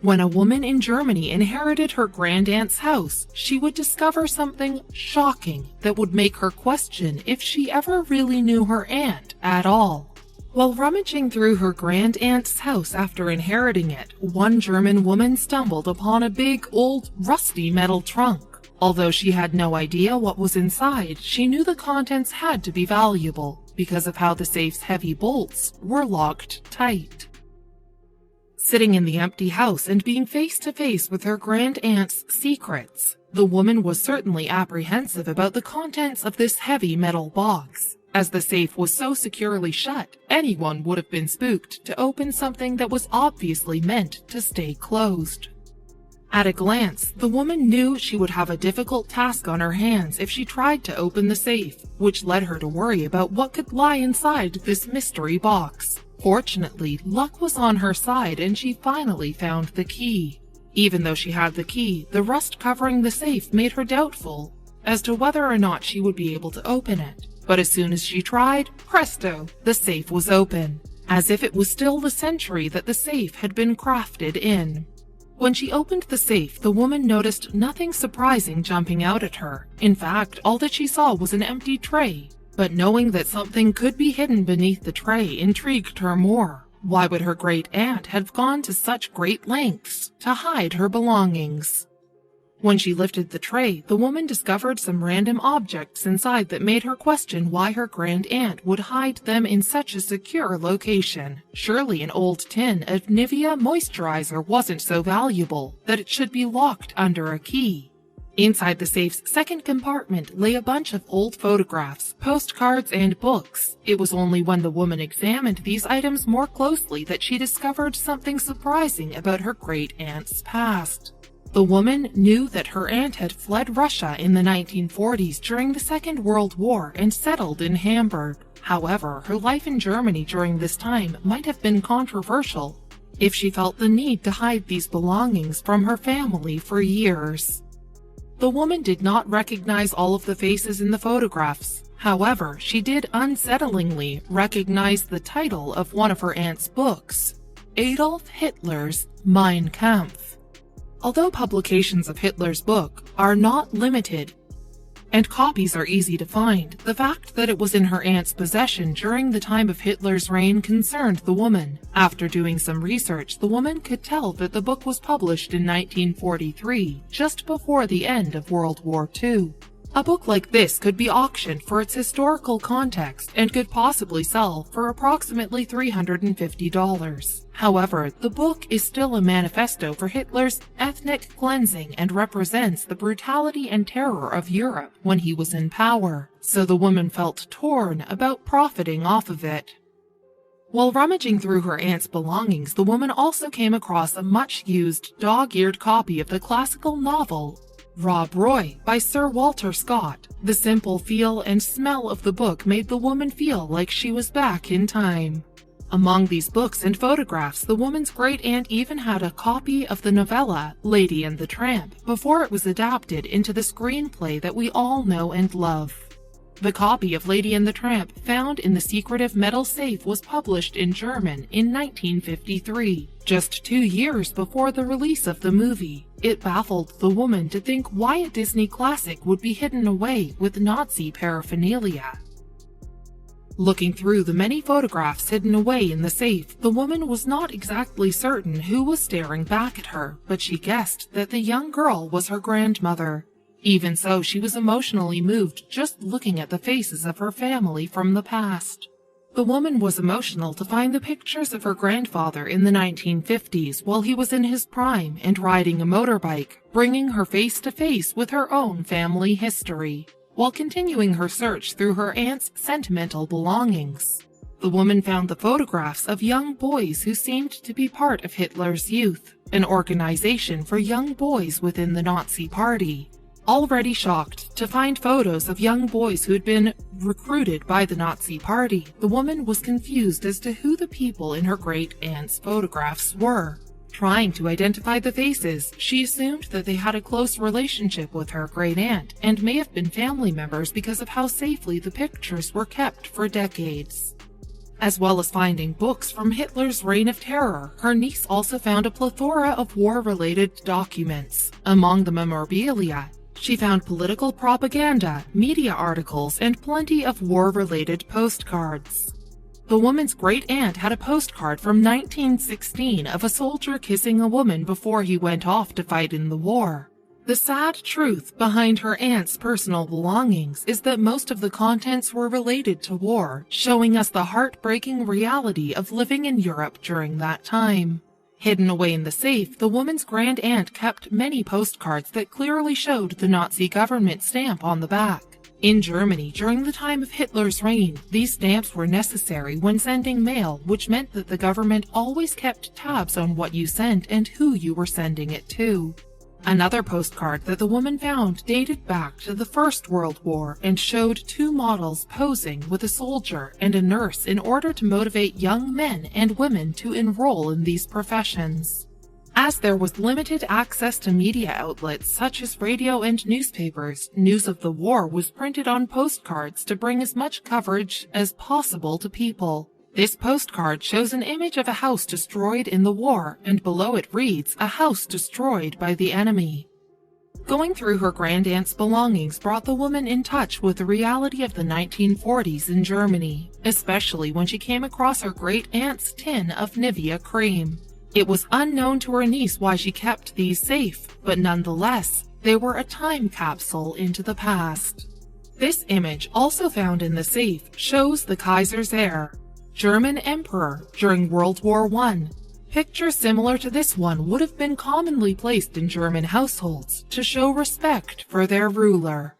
When a woman in Germany inherited her grandaunt's house, she would discover something shocking that would make her question if she ever really knew her aunt at all. While rummaging through her grandaunt's house after inheriting it, one German woman stumbled upon a big, old, rusty metal trunk. Although she had no idea what was inside, she knew the contents had to be valuable because of how the safe's heavy bolts were locked tight. Sitting in the empty house and being face to face with her grandaunt's secrets, the woman was certainly apprehensive about the contents of this heavy metal box. As the safe was so securely shut, anyone would have been spooked to open something that was obviously meant to stay closed. At a glance, the woman knew she would have a difficult task on her hands if she tried to open the safe, which led her to worry about what could lie inside this mystery box. Fortunately, luck was on her side and she finally found the key. Even though she had the key, the rust covering the safe made her doubtful as to whether or not she would be able to open it. But as soon as she tried, presto, the safe was open, as if it was still the century that the safe had been crafted in. When she opened the safe, the woman noticed nothing surprising jumping out at her. In fact, all that she saw was an empty tray. But knowing that something could be hidden beneath the tray intrigued her more. Why would her great-aunt have gone to such great lengths to hide her belongings? When she lifted the tray, the woman discovered some random objects inside that made her question why her grand-aunt would hide them in such a secure location. Surely an old tin of Nivea moisturizer wasn't so valuable that it should be locked under a key. Inside the safe's second compartment lay a bunch of old photographs, postcards, and books. It was only when the woman examined these items more closely that she discovered something surprising about her great-aunt's past. The woman knew that her aunt had fled Russia in the 1940s during the Second World War and settled in Hamburg. However, her life in Germany during this time might have been controversial if she felt the need to hide these belongings from her family for years. The woman did not recognize all of the faces in the photographs. However, she did unsettlingly recognize the title of one of her aunt's books, Adolf Hitler's Mein Kampf. Although publications of Hitler's book are not limited and copies are easy to find, the fact that it was in her aunt's possession during the time of Hitler's reign concerned the woman. After doing some research, the woman could tell that the book was published in 1943, just before the end of World War II. A book like this could be auctioned for its historical context and could possibly sell for approximately $350. However, the book is still a manifesto for Hitler's ethnic cleansing and represents the brutality and terror of Europe when he was in power, so the woman felt torn about profiting off of it. While rummaging through her aunt's belongings, the woman also came across a much-used, dog-eared copy of the classical novel Rob Roy by Sir Walter Scott. The simple feel and smell of the book made the woman feel like she was back in time. Among these books and photographs, the woman's great-aunt even had a copy of the novella Lady and the Tramp before it was adapted into the screenplay that we all know and love. The copy of Lady and the Tramp found in the secretive metal safe was published in German in 1953, just 2 years before the release of the movie. It baffled the woman to think why a Disney classic would be hidden away with Nazi paraphernalia. Looking through the many photographs hidden away in the safe, the woman was not exactly certain who was staring back at her, but she guessed that the young girl was her grandmother. Even so, she was emotionally moved just looking at the faces of her family from the past. The woman was emotional to find the pictures of her grandfather in the 1950s while he was in his prime and riding a motorbike, bringing her face to face with her own family history, while continuing her search through her aunt's sentimental belongings. The woman found the photographs of young boys who seemed to be part of Hitler's Youth, an organization for young boys within the Nazi Party. Already shocked to find photos of young boys who had been recruited by the Nazi Party, the woman was confused as to who the people in her great-aunt's photographs were. Trying to identify the faces, she assumed that they had a close relationship with her great-aunt and may have been family members because of how safely the pictures were kept for decades. As well as finding books from Hitler's Reign of Terror, her niece also found a plethora of war-related documents. Among the memorabilia, she found political propaganda, media articles, and plenty of war-related postcards. The woman's great-aunt had a postcard from 1916 of a soldier kissing a woman before he went off to fight in the war. The sad truth behind her aunt's personal belongings is that most of the contents were related to war, showing us the heartbreaking reality of living in Europe during that time. Hidden away in the safe, the woman's grand-aunt kept many postcards that clearly showed the Nazi government stamp on the back. In Germany, during the time of Hitler's reign, these stamps were necessary when sending mail, which meant that the government always kept tabs on what you sent and who you were sending it to. Another postcard that the woman found dated back to the First World War and showed two models posing with a soldier and a nurse in order to motivate young men and women to enroll in these professions. As there was limited access to media outlets such as radio and newspapers, news of the war was printed on postcards to bring as much coverage as possible to people. This postcard shows an image of a house destroyed in the war, and below it reads, "A house destroyed by the enemy." Going through her grandaunt's belongings brought the woman in touch with the reality of the 1940s in Germany, especially when she came across her great-aunt's tin of Nivea cream. It was unknown to her niece why she kept these safe, but nonetheless, they were a time capsule into the past. This image, also found in the safe, shows the Kaiser's heir, German emperor during World War I. Pictures similar to this one would have been commonly placed in German households to show respect for their ruler.